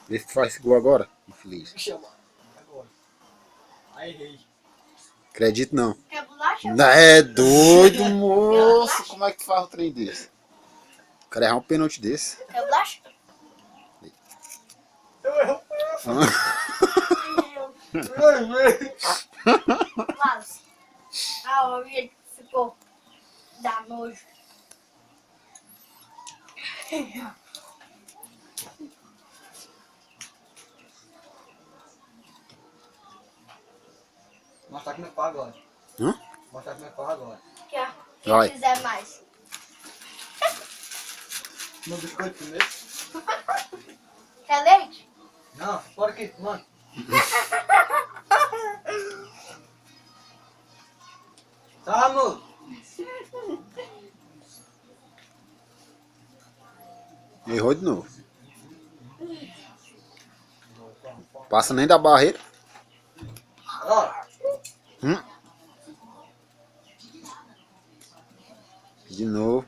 Vê se tu faz gol agora, infeliz. Me chama. Agora. Aí errei. Acredito não. Quer bolacha? Não é doido, moço. Como é que tu faz um trem desse? O cara errar um pênalti desse. Quer bolacha? Eu errei. Wallace. A orelha ficou. Dá nojo. Mostrar como é que faz agora. Hã? Mostrar como é que faz agora. Vai. Quem quiser mais. No biscoito primeiro. Quer leite? Não, bora aqui, mano. Tá, amor. Errou de novo. Passa nem da barreira. Agora. Hum? De novo.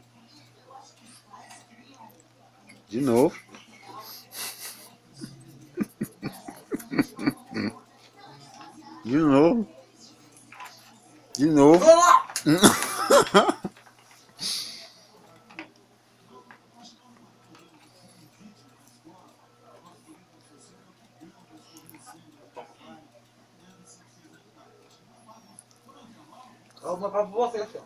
De novo. De novo. De novo. Eu vou mostrar pra você, senhor.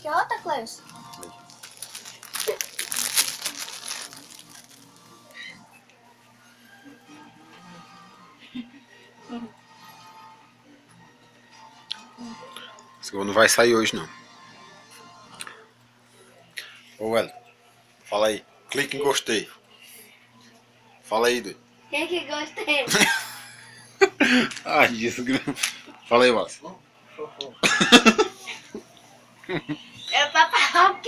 Quer outra, Cleus? Esse gol não vai sair hoje não. Ô Hélio, fala aí. Clique em gostei. Fala aí, doido. Quem que gostei? Ai, isso. Fala aí, Wallace. É pra falar o